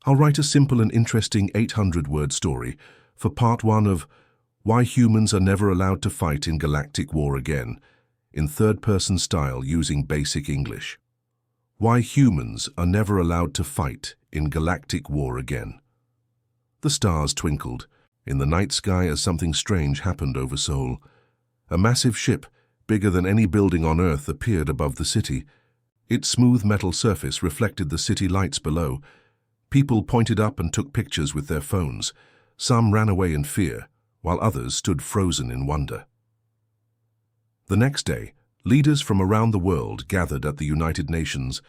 I'll write a simple and interesting 800-word story for part 1 of Why Humans Are Never Allowed to Fight in Galactic War Again, in third-person style using basic English. Why Humans Are Never Allowed to Fight in Galactic War Again. The stars twinkled in the night sky as something strange happened over Seoul. A massive ship, bigger than any building on Earth, appeared above the city. Its smooth metal surface reflected the city lights below. People pointed up and took pictures with their phones. Some ran away in fear, while others stood frozen in wonder. The next day, leaders from around the world gathered at the United Nations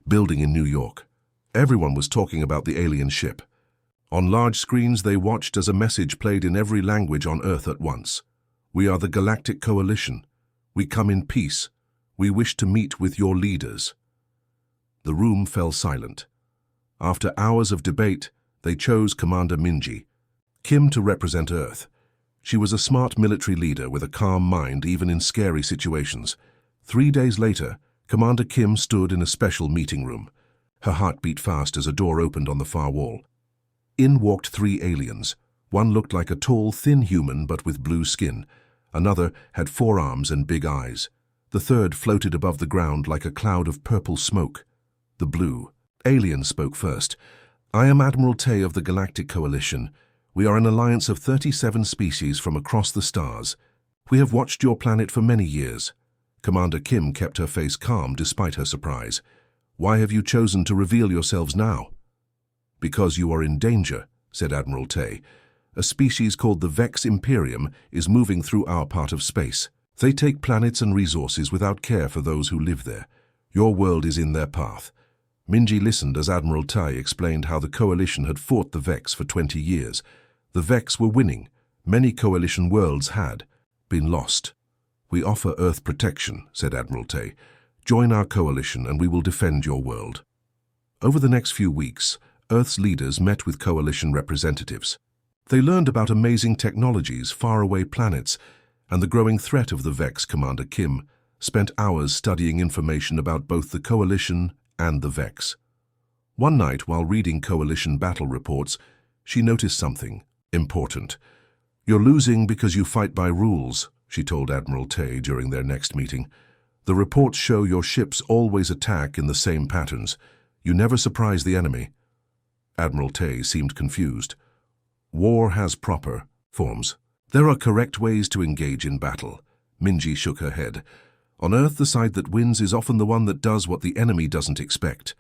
building in New York. Everyone was talking about the alien ship. On large screens, they watched as a message played in every language on Earth at once. We are the Galactic Coalition. We come in peace. We wish to meet with your leaders. The room fell silent. After hours of debate, they chose Commander Minji, Kim, to represent Earth. She was a smart military leader with a calm mind even in scary situations. 3 days later, Commander Kim stood in a special meeting room. Her heart beat fast as a door opened on the far wall. In walked 3 aliens. One looked like a tall, thin human but with blue skin. Another had 4 arms and big eyes. The third floated above the ground like a cloud of purple smoke. The blue alien spoke first. I am Admiral Tay of the Galactic Coalition. We are an alliance of 37 species from across the stars. We have watched your planet for many years. Commander Kim kept her face calm despite her surprise. Why have you chosen to reveal yourselves now? Because you are in danger, said Admiral Tay. A species called the Vex Imperium is moving through our part of space. They take planets and resources without care for those who live there. Your world is in their path. Minji listened as Admiral Tay explained how the Coalition had fought the Vex for 20 years. The Vex were winning. Many Coalition worlds had been lost. We offer Earth protection, said Admiral Tay. Join our coalition and we will defend your world. Over the next few weeks, Earth's leaders met with Coalition representatives. They learned about amazing technologies, faraway planets, and the growing threat of the Vex. Commander Kim spent hours studying information about both the Coalition and the Vex. One night, while reading Coalition battle reports, she noticed something important. You're losing because you fight by rules, she told Admiral Tay during their next meeting. The reports show your ships always attack in the same patterns. You never surprise the enemy. Admiral Tay seemed confused. War has proper forms. There are correct ways to engage in battle. Minji shook her head. On Earth, the side that wins is often the one that does what the enemy doesn't expect.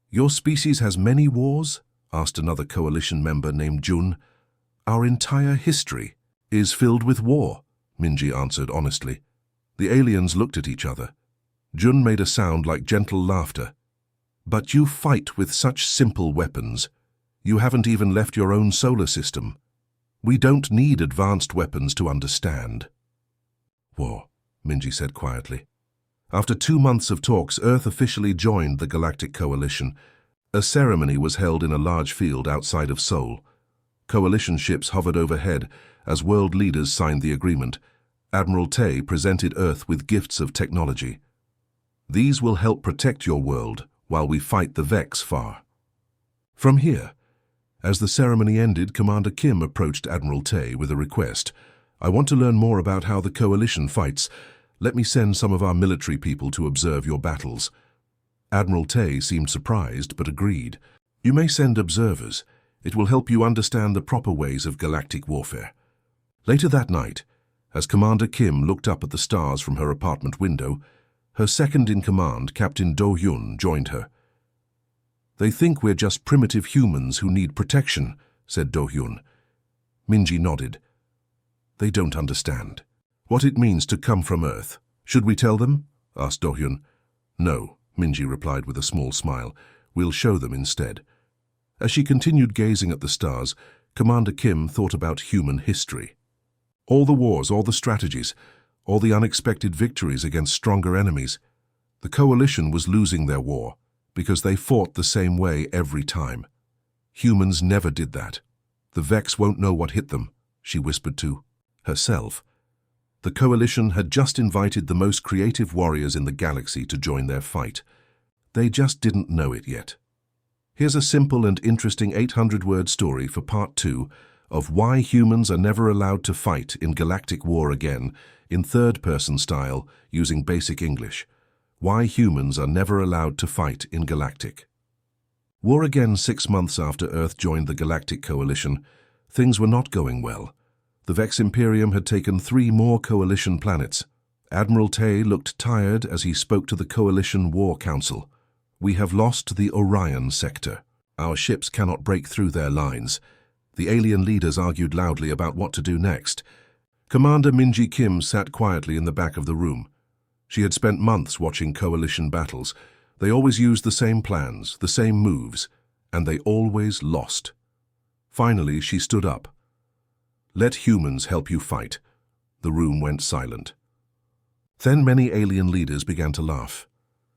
Your species has many wars? Asked another Coalition member named Jun. Our entire history is filled with war, Minji answered honestly. The aliens looked at each other. Jun made a sound like gentle laughter. But you fight with such simple weapons. You haven't even left your own solar system. We don't need advanced weapons to understand. War, Minji said quietly. After 2 months of talks, Earth officially joined the Galactic Coalition. A ceremony was held in a large field outside of Seoul. Coalition ships hovered overhead as world leaders signed the agreement. Admiral Tay presented Earth with gifts of technology. These will help protect your world while we fight the Vex far. From here, as the ceremony ended, Commander Kim approached Admiral Tay with a request. I want to learn more about how the Coalition fights. Let me send some of our military people to observe your battles. Admiral Tay seemed surprised but agreed. You may send observers. It will help you understand the proper ways of galactic warfare. Later that night, as Commander Kim looked up at the stars from her apartment window, her second-in-command, Captain Do-hyun, joined her. They think we're just primitive humans who need protection, said Do-hyun. Minji nodded. They don't understand what it means to come from Earth. Should we tell them? Asked Do-hyun. No, Minji replied with a small smile. We'll show them instead. As she continued gazing at the stars, Commander Kim thought about human history. All the wars, all the strategies, all the unexpected victories against stronger enemies. The Coalition was losing their war because they fought the same way every time. Humans never did that. The Vex won't know what hit them, she whispered to herself. The Coalition had just invited the most creative warriors in the galaxy to join their fight. They just didn't know it yet. Here's a simple and interesting 800-word story for part 2 of Why Humans Are Never Allowed to Fight in Galactic War Again in third-person style using basic English. Why Humans Are Never Allowed to Fight in Galactic. War again 6 months after Earth joined the Galactic Coalition, things were not going well. The Vex Imperium had taken 3 more Coalition planets. Admiral Tay looked tired as he spoke to the Coalition War Council. We have lost the Orion sector. Our ships cannot break through their lines. The alien leaders argued loudly about what to do next. Commander Minji Kim sat quietly in the back of the room. She had spent months watching Coalition battles. They always used the same plans, the same moves, and they always lost. Finally, she stood up. Let humans help you fight. The room went silent. Then many alien leaders began to laugh.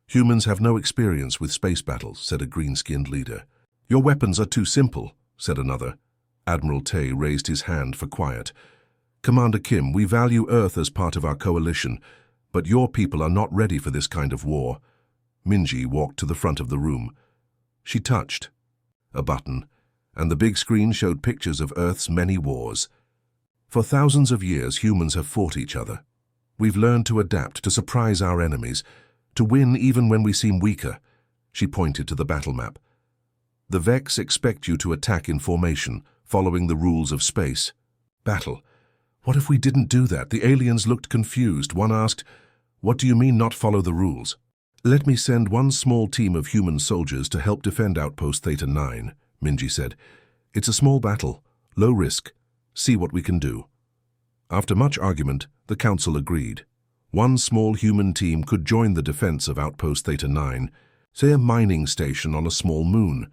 Humans have no experience with space battles, said a green-skinned leader. Your weapons are too simple, said another. Admiral Tay raised his hand for quiet. Commander Kim, we value Earth as part of our coalition, but your people are not ready for this kind of war. Minji walked to the front of the room. She touched a button, and the big screen showed pictures of Earth's many wars. For thousands of years, humans have fought each other. We've learned to adapt, to surprise our enemies, to win even when we seem weaker. She pointed to the battle map. The Vex expect you to attack in formation, following the rules of space. Battle. What if we didn't do that? The aliens looked confused. One asked, what do you mean not follow the rules? Let me send one small team of human soldiers to help defend Outpost Theta 9, Minji said. It's a small battle, low risk. See what we can do. After much argument, the council agreed. One small human team could join the defense of Outpost Theta 9, say a mining station on a small moon.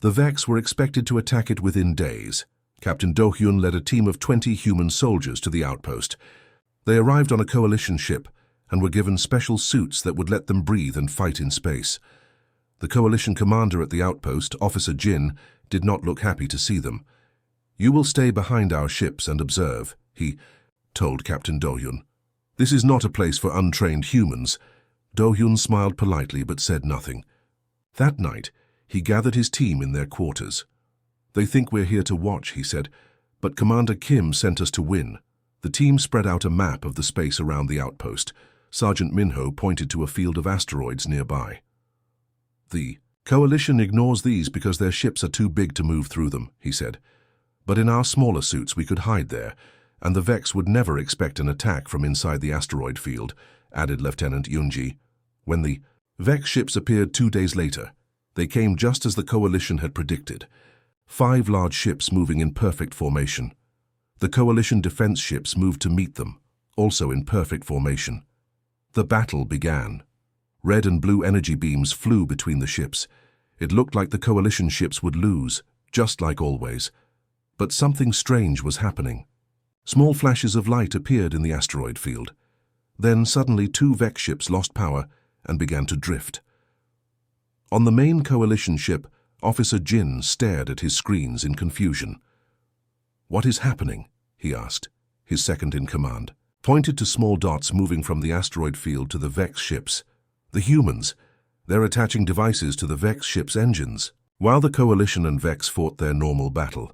The Vex were expected to attack it within days. Captain Do-hyun led a team of 20 human soldiers to the outpost. They arrived on a coalition ship and were given special suits that would let them breathe and fight in space. The coalition commander at the outpost, Officer Jin, did not look happy to see them. You will stay behind our ships and observe, he told Captain Do-hyun. This is not a place for untrained humans. Do-hyun smiled politely but said nothing. That night, he gathered his team in their quarters. They think we're here to watch, he said, but Commander Kim sent us to win. The team spread out a map of the space around the outpost. Sergeant Minho pointed to a field of asteroids nearby. The coalition ignores these because their ships are too big to move through them, he said. But in our smaller suits we could hide there, and the Vex would never expect an attack from inside the asteroid field, added Lieutenant Yunji. When the Vex ships appeared 2 days later, they came just as the coalition had predicted. 5 large ships moving in perfect formation. The coalition defense ships moved to meet them, also in perfect formation. The battle began. Red and blue energy beams flew between the ships. It looked like the coalition ships would lose, just like always. But something strange was happening. Small flashes of light appeared in the asteroid field. Then suddenly 2 Vex ships lost power and began to drift. On the main coalition ship, Officer Jin stared at his screens in confusion. What is happening? He asked. His second-in-command pointed to small dots moving from the asteroid field to the Vex ships. The humans. They're attaching devices to the Vex ships' engines. While the coalition and Vex fought their normal battle,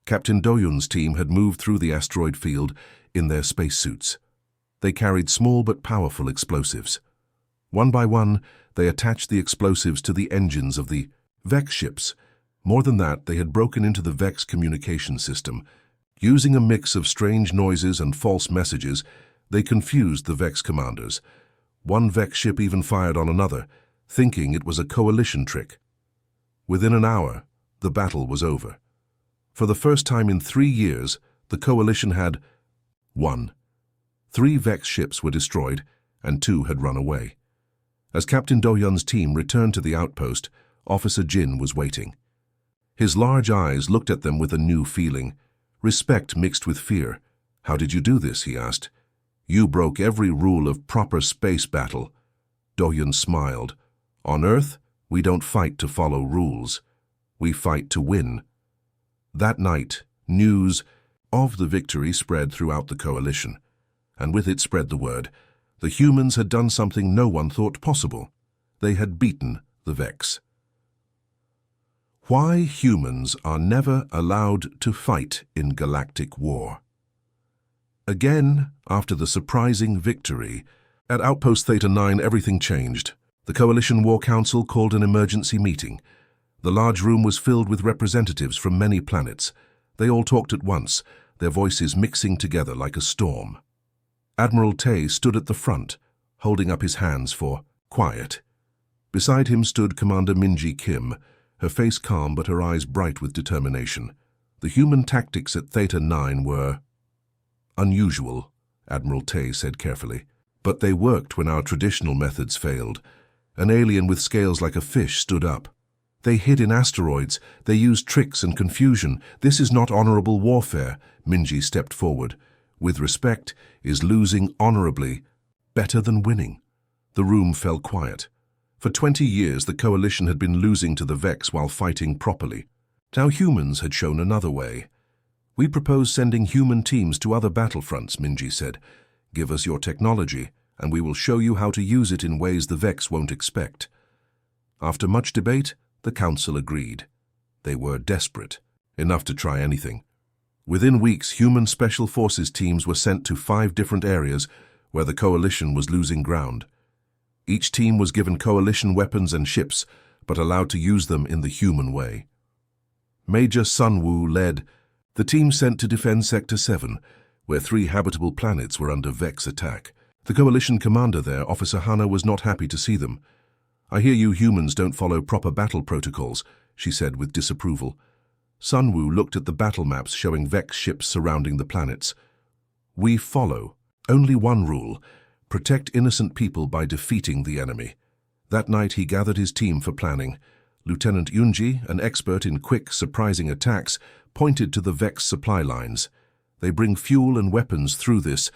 Captain Do-hyun's team had moved through the asteroid field in their spacesuits. They carried small but powerful explosives. One by one, they attached the explosives to the engines of the Vex ships. More than that, they had broken into the Vex communication system. Using a mix of strange noises and false messages, they confused the Vex commanders. One Vex ship even fired on another, thinking it was a coalition trick. Within an hour, the battle was over. For the first time in 3 years, the coalition had won. 3 Vex ships were destroyed, and 2 had run away. As Captain Do-hyun's team returned to the outpost, Officer Jin was waiting. His large eyes looked at them with a new feeling, respect mixed with fear. How did you do this? He asked. You broke every rule of proper space battle. Do-hyun smiled. On Earth, we don't fight to follow rules. We fight to win. That night, news of the victory spread throughout the coalition, and with it spread the word. The humans had done something no one thought possible. They had beaten the Vex. Why humans are never allowed to fight in Galactic War. Again, after the surprising victory, at Outpost Theta 9 everything changed. The Coalition War Council called an emergency meeting. The large room was filled with representatives from many planets. They all talked at once, their voices mixing together like a storm. Admiral Tay stood at the front, holding up his hands for quiet. Beside him stood Commander Minji Kim, her face calm but her eyes bright with determination. The human tactics at Theta 9 were unusual, Admiral Tay said carefully. But they worked when our traditional methods failed. An alien with scales like a fish stood up. They hid in asteroids. They used tricks and confusion. This is not honorable warfare, Minji stepped forward. With respect, is losing honorably better than winning? The room fell quiet. For 20 years, the Coalition had been losing to the Vex while fighting properly. Now humans had shown another way. We propose sending human teams to other battlefronts, Minji said. Give us your technology, and we will show you how to use it in ways the Vex won't expect. After much debate, the Council agreed. They were desperate, enough to try anything. Within weeks, human Special Forces teams were sent to 5 different areas where the Coalition was losing ground. Each team was given Coalition weapons and ships, but allowed to use them in the human way. Major Sun Wu led the team sent to defend Sector 7, where 3 habitable planets were under Vex attack. The Coalition commander there, Officer Hana, was not happy to see them. I hear you humans don't follow proper battle protocols, she said with disapproval. Sun Wu looked at the battle maps showing Vex ships surrounding the planets. We follow only one rule: protect innocent people by defeating the enemy. That night he gathered his team for planning. Lieutenant Yunji, an expert in quick, surprising attacks, pointed to the Vex supply lines. They bring fuel and weapons through this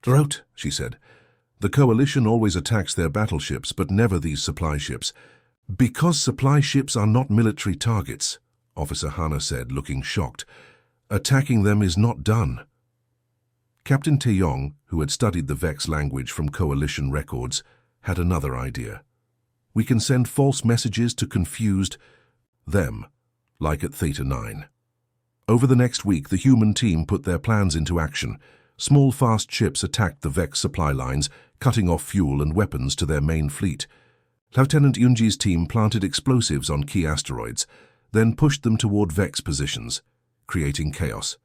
route, she said. The Coalition always attacks their battleships, but never these supply ships. Because supply ships are not military targets, Officer Hana said, looking shocked. Attacking them is not done. Captain Taeyong, who had studied the Vex language from Coalition records, had another idea. We can send false messages to confuse them, like at Theta 9. Over the next week, the human team put their plans into action. Small, fast ships attacked the Vex supply lines, cutting off fuel and weapons to their main fleet. Lieutenant Yunji's team planted explosives on key asteroids, then pushed them toward Vex positions, creating chaos.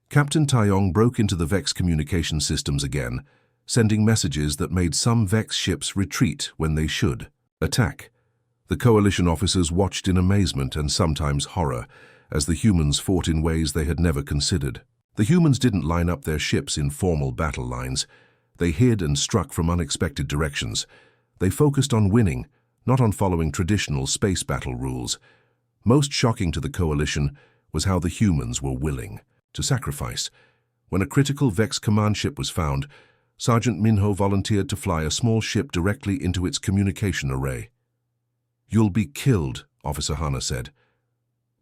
Captain Taeyong broke into the Vex communication systems again, sending messages that made some Vex ships retreat when they should attack. The Coalition officers watched in amazement and sometimes horror as the humans fought in ways they had never considered. The humans didn't line up their ships in formal battle lines. They hid and struck from unexpected directions. They focused on winning, not on following traditional space battle rules. Most shocking to the Coalition was how the humans were willing to sacrifice. When a critical Vex command ship was found, Sergeant Minho volunteered to fly a small ship directly into its communication array. You'll be killed, Officer Hana said.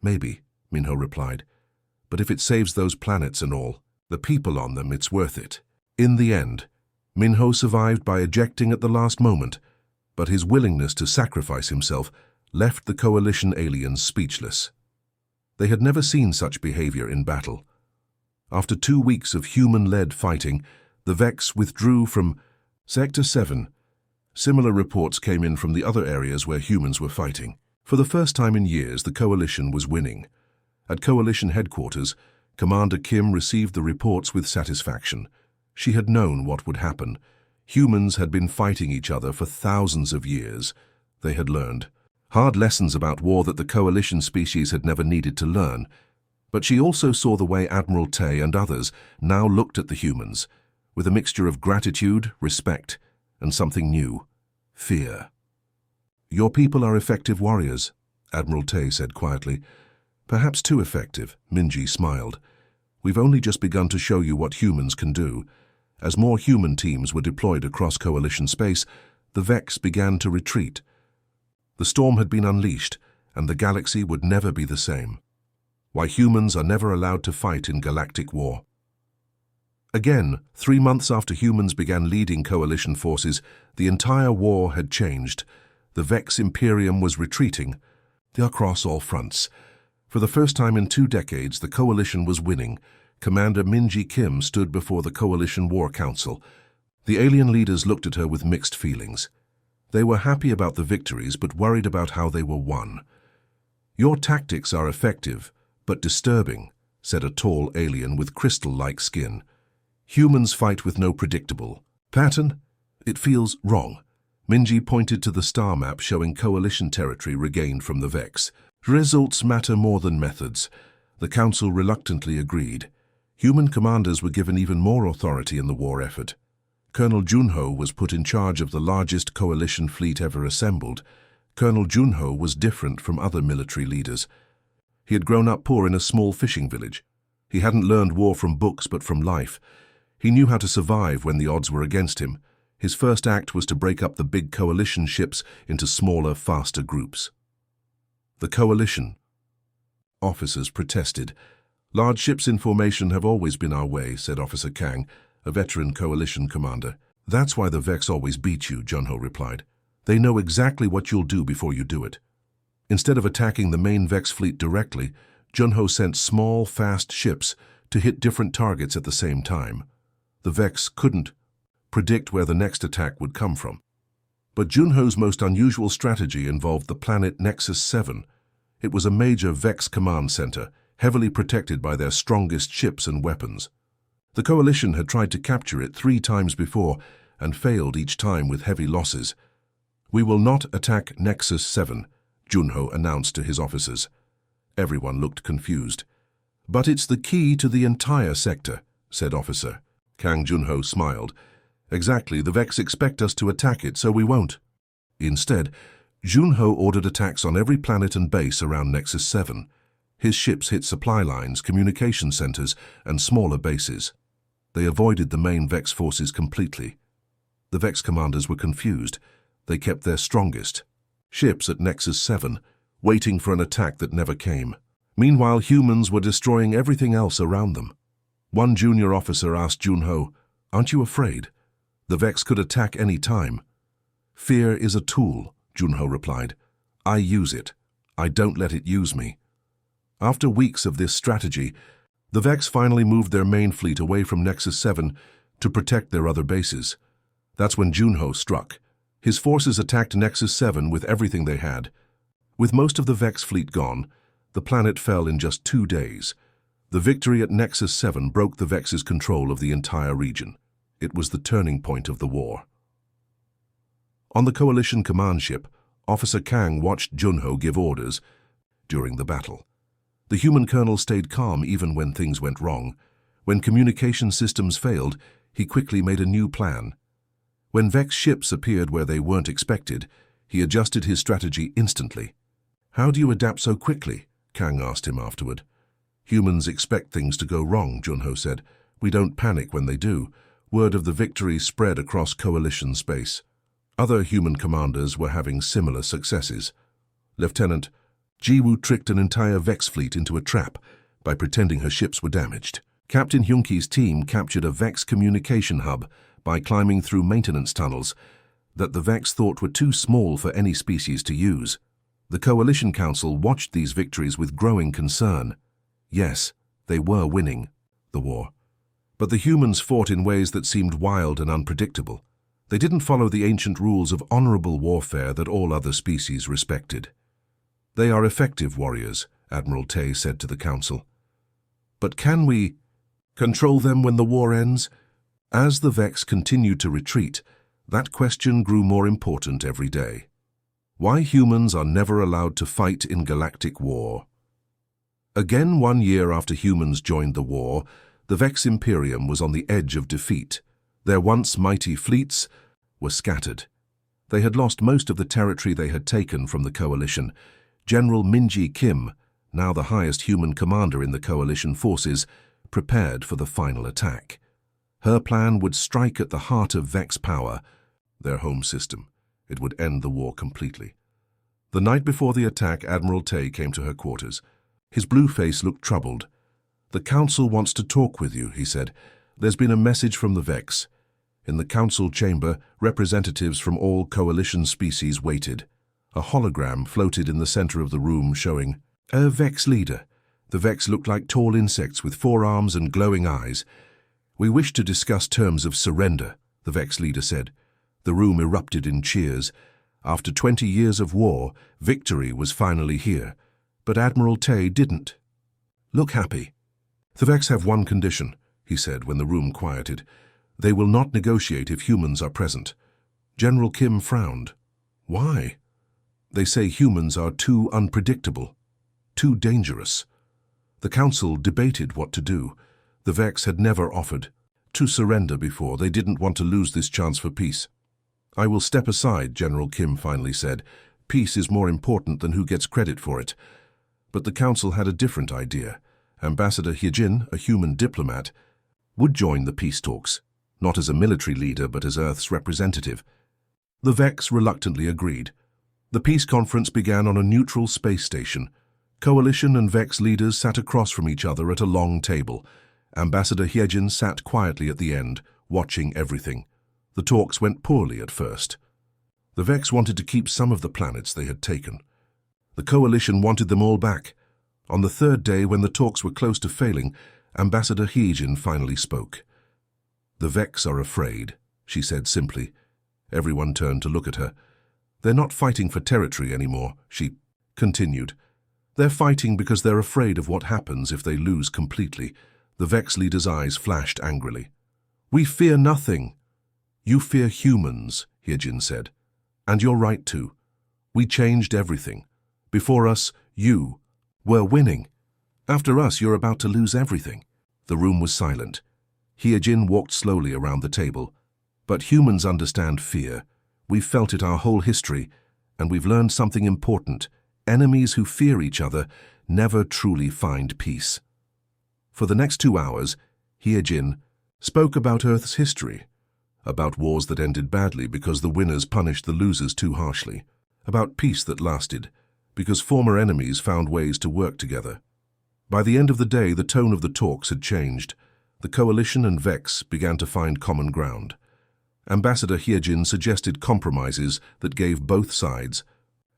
Maybe, Minho replied. But if it saves those planets and all, the people on them, it's worth it. In the end, Minho survived by ejecting at the last moment, but his willingness to sacrifice himself left the Coalition aliens speechless. They had never seen such behavior in battle. After 2 weeks of human-led fighting, the Vex withdrew from Sector 7. Similar reports came in from the other areas where humans were fighting. For the first time in years, the Coalition was winning. At Coalition headquarters, Commander Kim received the reports with satisfaction. She had known what would happen. Humans had been fighting each other for thousands of years. They had learned hard lessons about war that the Coalition species had never needed to learn. But she also saw the way Admiral Tay and others now looked at the humans, with a mixture of gratitude, respect, and something new: fear. Your people are effective warriors, Admiral Tay said quietly. Perhaps too effective, Minji smiled. We've only just begun to show you what humans can do. As more human teams were deployed across Coalition space, the Vex began to retreat. The storm had been unleashed, and the galaxy would never be the same. Why humans are never allowed to fight in Galactic War. Again, 3 months after humans began leading Coalition forces, the entire war had changed. The Vex Imperium was retreating. Across all fronts. For the first time in 2 decades, the coalition was winning. Commander Minji Kim stood before the Coalition War Council. The alien leaders looked at her with mixed feelings. They were happy about the victories, but worried about how they were won. "Your tactics are effective, but disturbing," said a tall alien with crystal-like skin. "Humans fight with no predictable pattern. It feels wrong." Minji pointed to the star map showing coalition territory regained from the Vex. "Results matter more than methods." The council reluctantly agreed. Human commanders were given even more authority in the war effort. Colonel Junho was put in charge of the largest coalition fleet ever assembled. Colonel Junho was different from other military leaders. He had grown up poor in a small fishing village. He hadn't learned war from books but from life. He knew how to survive when the odds were against him. His first act was to break up the big coalition ships into smaller, faster groups. The coalition. Officers protested. "Large ships in formation have always been our way," said Officer Kang, a veteran coalition commander. "That's why the Vex always beat you," Junho replied. "They know exactly what you'll do before you do it." Instead of attacking the main Vex fleet directly, Junho sent small, fast ships to hit different targets at the same time. The Vex couldn't predict where the next attack would come from. But Junho's most unusual strategy involved the planet Nexus 7. It was a major Vex command center, heavily protected by their strongest ships and weapons. The coalition had tried to capture it 3 times before and failed each time with heavy losses. "We will not attack Nexus 7, Junho announced to his officers. Everyone looked confused. "But it's the key to the entire sector," said Officer. Kang Junho smiled. "Exactly, the Vex expect us to attack it, so we won't." Instead, Junho ordered attacks on every planet and base around Nexus 7. His ships hit supply lines, communication centers, and smaller bases. They avoided the main Vex forces completely. The Vex commanders were confused. They kept their strongest ships at Nexus 7, waiting for an attack that never came. Meanwhile, humans were destroying everything else around them. One junior officer asked Junho, "Aren't you afraid? The Vex could attack any time." "Fear is a tool," Junho replied. "I use it. I don't let it use me." After weeks of this strategy, the Vex finally moved their main fleet away from Nexus 7 to protect their other bases. That's when Junho struck. His forces attacked Nexus 7 with everything they had. With most of the Vex fleet gone, the planet fell in just 2 days. The victory at Nexus 7 broke the Vex's control of the entire region. It was the turning point of the war. On the Coalition command ship, Officer Kang watched Junho give orders during the battle. The human colonel stayed calm even when things went wrong. When communication systems failed, he quickly made a new plan. When Vex ships appeared where they weren't expected, he adjusted his strategy instantly. "How do you adapt so quickly?" Kang asked him afterward. "Humans expect things to go wrong," Junho said. "We don't panic when they do." Word of the victory spread across coalition space. Other human commanders were having similar successes. Lieutenant Jiwoo tricked an entire Vex fleet into a trap by pretending her ships were damaged. Captain Hyunki's team captured a Vex communication hub by climbing through maintenance tunnels that the Vex thought were too small for any species to use. The Coalition Council watched these victories with growing concern. Yes, they were winning the war. But the humans fought in ways that seemed wild and unpredictable. They didn't follow the ancient rules of honorable warfare that all other species respected. "They are effective warriors," Admiral Tay said to the Council. "But can we control them when the war ends?" As the Vex continued to retreat, that question grew more important every day. Why humans are never allowed to fight in galactic war. Again, 1 year after humans joined the war, the Vex Imperium was on the edge of defeat. Their once mighty fleets were scattered. They had lost most of the territory they had taken from the Coalition. General Minji Kim, now the highest human commander in the Coalition forces, prepared for the final attack. Her plan would strike at the heart of Vex power, their home system. It would end the war completely. The night before the attack, Admiral Tay came to her quarters. His blue face looked troubled. "The Council wants to talk with you," he said. "There's been a message from the Vex." In the Council chamber, representatives from all Coalition species waited. A hologram floated in the center of the room showing a Vex leader. The Vex looked like tall insects with 4 arms and glowing eyes. "We wish to discuss terms of surrender," the Vex leader said. The room erupted in cheers. After 20 years of war, victory was finally here. But Admiral Tay didn't look happy. "The Vex have one condition," he said when the room quieted. "They will not negotiate if humans are present." General Kim frowned. "Why?" "They say humans are too unpredictable, too dangerous." The council debated what to do. The Vex had never offered to surrender before. They didn't want to lose this chance for peace. "I will step aside," General Kim finally said. "Peace is more important than who gets credit for it." But the council had a different idea. Ambassador Hyejin, a human diplomat, would join the peace talks, not as a military leader but as Earth's representative. The Vex reluctantly agreed. The peace conference began on a neutral space station. Coalition and Vex leaders sat across from each other at a long table. Ambassador Hyejin sat quietly at the end, watching everything. The talks went poorly at first. The Vex wanted to keep some of the planets they had taken. The Coalition wanted them all back. On the 3rd day, when the talks were close to failing, Ambassador Hyejin finally spoke. "The Vex are afraid," she said simply. Everyone turned to look at her. "They're not fighting for territory anymore," she continued. "They're fighting because they're afraid of what happens if they lose completely." The Vex leader's eyes flashed angrily. "We fear nothing." "You fear humans," Hyejin said. "And you're right too. We changed everything. Before us, you were winning. After us, you're about to lose everything." The room was silent. Hyejin walked slowly around the table. "But humans understand fear. We've felt it our whole history, and we've learned something important. Enemies who fear each other never truly find peace." For the next 2 hours, Hyejin spoke about Earth's history, about wars that ended badly because the winners punished the losers too harshly, about peace that lasted because former enemies found ways to work together. By the end of the day, the tone of the talks had changed. The Coalition and Vex began to find common ground. Ambassador Hyejin suggested compromises that gave both sides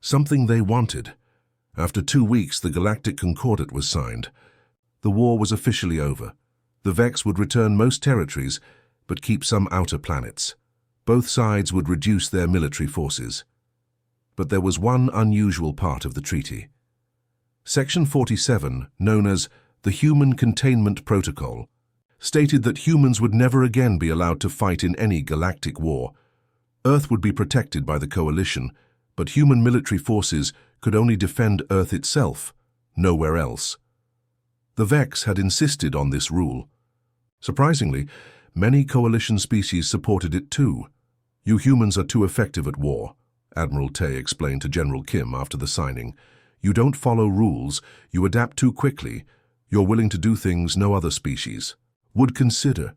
something they wanted. After 2 weeks, the Galactic Concordat was signed. The war was officially over. The Vex would return most territories, but keep some outer planets. Both sides would reduce their military forces. But there was one unusual part of the treaty. Section 47, known as the Human Containment Protocol, stated that humans would never again be allowed to fight in any galactic war. Earth would be protected by the Coalition, but human military forces could only defend Earth itself, nowhere else. The Vex had insisted on this rule. Surprisingly, many Coalition species supported it too. "You humans are too effective at war," Admiral Tay explained to General Kim after the signing. "You don't follow rules, you adapt too quickly. You're willing to do things no other species would consider."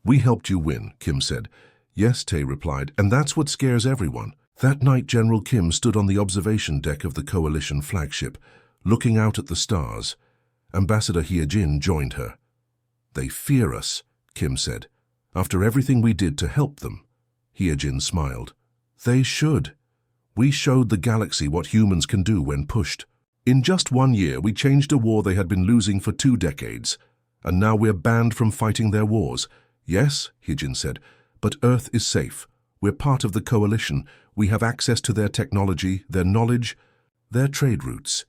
"We helped you win," Kim said. "Yes," Tay replied, "and that's what scares everyone." That night, General Kim stood on the observation deck of the Coalition flagship, looking out at the stars. Ambassador Hyejin joined her. "They fear us," Kim said. "After everything we did to help them." Hyejin smiled. "They should. We showed the galaxy what humans can do when pushed. In just 1 year, we changed a war they had been losing for 2 decades. And now we're banned from fighting their wars." "Yes," Hyejin said, "but Earth is safe. We're part of the Coalition. We have access to their technology, their knowledge, their trade routes.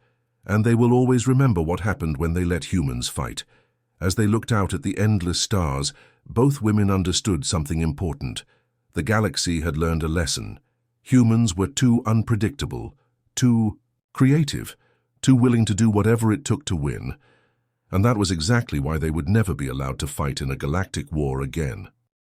And they will always remember what happened when they let humans fight." As they looked out at the endless stars, both women understood something important. The galaxy had learned a lesson. Humans were too unpredictable, too creative, too willing to do whatever it took to win. And that was exactly why they would never be allowed to fight in a galactic war again.